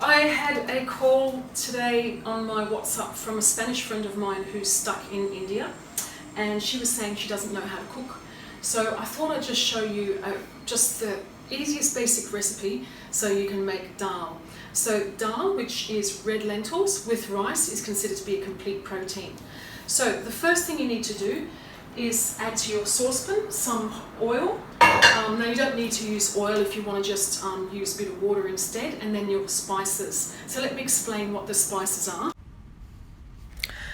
I had a call today on my WhatsApp from a Spanish friend of mine who's stuck in India, and she was saying she doesn't know how to cook. So I thought I'd just show you just the easiest basic recipe so you can make dal. So dal, which is red lentils with rice, is considered to be a complete protein. So the first thing you need to do is add to your saucepan some oil. Now you don't need to use oil if you want to just use a bit of water instead, and then your spices. So let me explain what the spices are.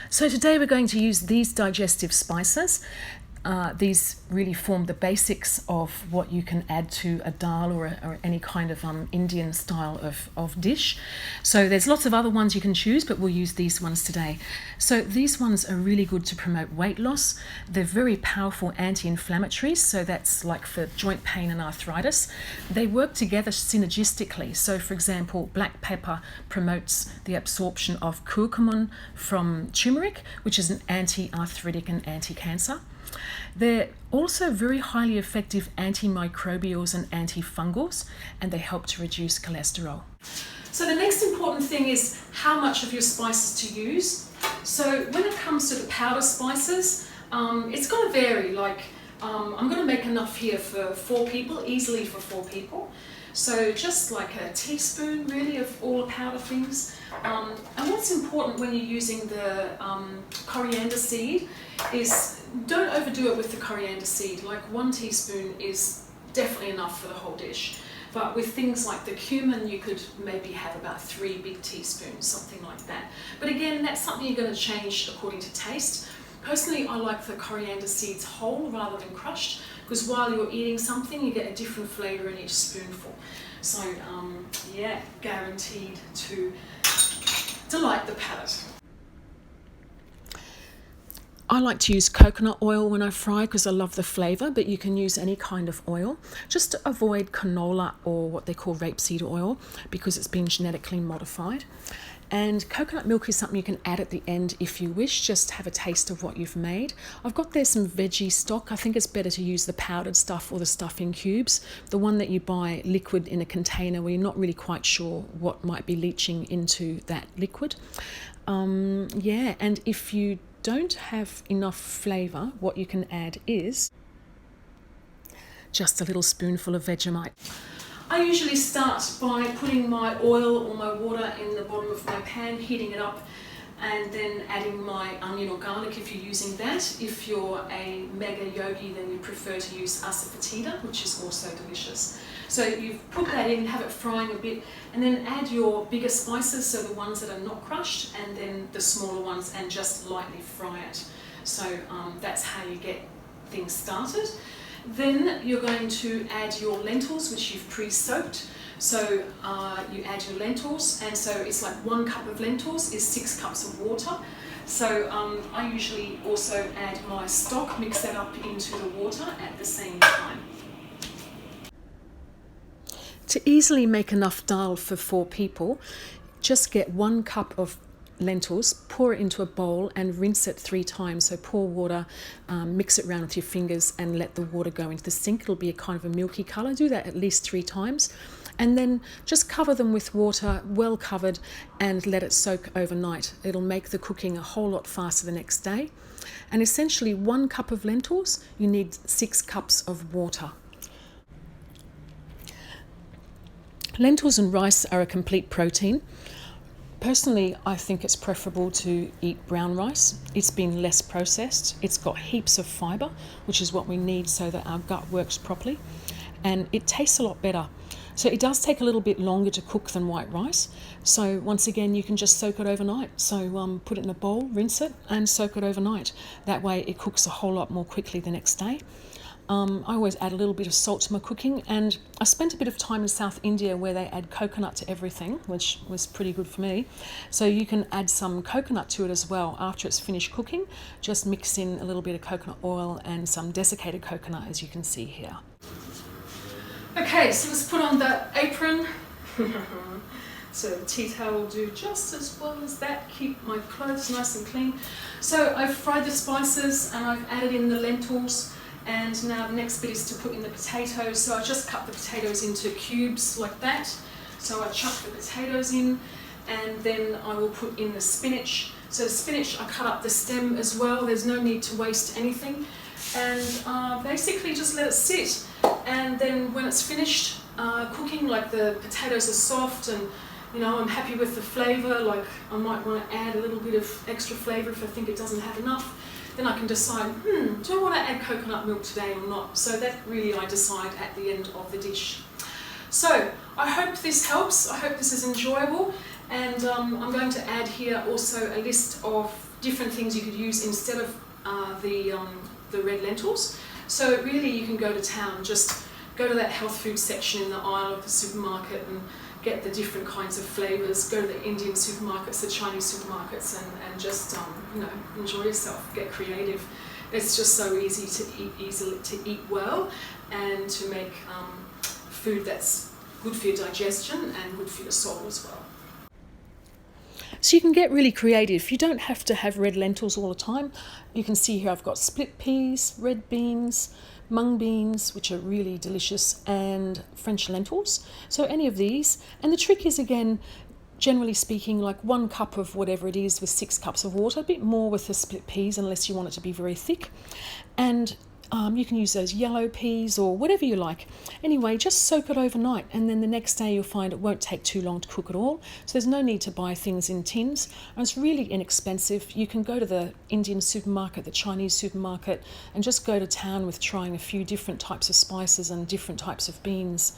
So today we're going to use these digestive spices. These really form the basics of what you can add to a dal or any kind of Indian style of dish. So there's lots of other ones you can choose, but we'll use these ones today. So these ones are really good to promote weight loss. They're very powerful anti-inflammatories, so that's like for joint pain and arthritis. They work together synergistically. So for example, black pepper promotes the absorption of curcumin from turmeric, which is an anti-arthritic and anti-cancer. They're also very highly effective antimicrobials and antifungals, and they help to reduce cholesterol. So the next important thing is how much of your spices to use. So when it comes to the powder spices, it's going to vary. Like I'm going to make enough here for 4 people, easily for 4 people. So just like a teaspoon really of all the powder things. And what's important when you're using the coriander seed is don't overdo it with the coriander seed. Like 1 teaspoon is definitely enough for the whole dish. But with things like the cumin, you could maybe have about 3 big teaspoons, something like that. But again, that's something you're going to change according to taste. Personally, I like the coriander seeds whole rather than crushed, because while you're eating something, you get a different flavour in each spoonful. So yeah, guaranteed to delight the palate. I like to use coconut oil when I fry because I love the flavour, but you can use any kind of oil. Just to avoid canola or what they call rapeseed oil because it's been genetically modified. And coconut milk is something you can add at the end if you wish, just have a taste of what you've made. I've got there some veggie stock. I think it's better to use the powdered stuff or the stuff in cubes. The one that you buy liquid in a container where you're not really quite sure what might be leaching into that liquid. Yeah, and if you don't have enough flavour, what you can add is just a little spoonful of Vegemite. I usually start by putting my oil or my water in the bottom of my pan, heating it up, and then adding my onion or garlic if you're using that. If you're a mega yogi, then you prefer to use asafoetida, which is also delicious. So you put that in, have it frying a bit, and then add your bigger spices, so the ones that are not crushed, and then the smaller ones, and just lightly fry it. So that's how you get things started. Then you're going to add your lentils, which you've pre-soaked. So you add your lentils, and so it's like 1 cup of lentils is 6 cups of water. So I usually also add my stock, mix that up into the water at the same time. To easily make enough dal for 4 people, just get 1 cup of lentils, pour it into a bowl and rinse it 3 times. So pour water, mix it around with your fingers and let the water go into the sink. It'll be a kind of a milky colour. Do that at least 3 times. And then just cover them with water, well covered, and let it soak overnight. It'll make the cooking a whole lot faster the next day. And essentially 1 cup of lentils, you need 6 cups of water. Lentils and rice are a complete protein. Personally, I think it's preferable to eat brown rice. It's been less processed. It's got heaps of fibre, which is what we need so that our gut works properly. And it tastes a lot better. So it does take a little bit longer to cook than white rice. So once again, you can just soak it overnight. So put it in a bowl, rinse it, and soak it overnight. That way it cooks a whole lot more quickly the next day. I always add a little bit of salt to my cooking, and I spent a bit of time in South India where they add coconut to everything, which was pretty good for me. So you can add some coconut to it as well after it's finished cooking. Just mix in a little bit of coconut oil and some desiccated coconut, as you can see here. Okay, so let's put on the apron. So the tea towel will do just as well as that. Keep my clothes nice and clean. So I've fried the spices and I've added in the lentils. And now the next bit is to put in the potatoes. So I just cut the potatoes into cubes like that. So I chuck the potatoes in, and then I will put in the spinach. So the spinach, I cut up the stem as well. There's no need to waste anything. And basically just let it sit. And then when it's finished cooking, like the potatoes are soft and I'm happy with the flavour, like I might want to add a little bit of extra flavour if I think it doesn't have enough. Then I can decide, do I want to add coconut milk today or not? So that really I decide at the end of the dish. So I hope this helps. I hope this is enjoyable. And I'm going to add here also a list of different things you could use instead of the red lentils. So really you can go to town, just go to that health food section in the aisle of the supermarket and get the different kinds of flavours. Go to the Indian supermarkets, the Chinese supermarkets, and just enjoy yourself. Get creative. It's just so easy to eat well, and to make food that's good for your digestion and good for your soul as well. So you can get really creative. You don't have to have red lentils all the time. You can see here I've got split peas, red beans, mung beans, which are really delicious, and French lentils. So any of these. And the trick is, again, generally speaking, like 1 cup of whatever it is with 6 cups of water, a bit more with the split peas unless you want it to be very thick. And you can use those yellow peas or whatever you like. Anyway, just soak it overnight, and then the next day you'll find it won't take too long to cook at all. So there's no need to buy things in tins, and it's really inexpensive. You can go to the Indian supermarket, the Chinese supermarket, and just go to town with trying a few different types of spices and different types of beans.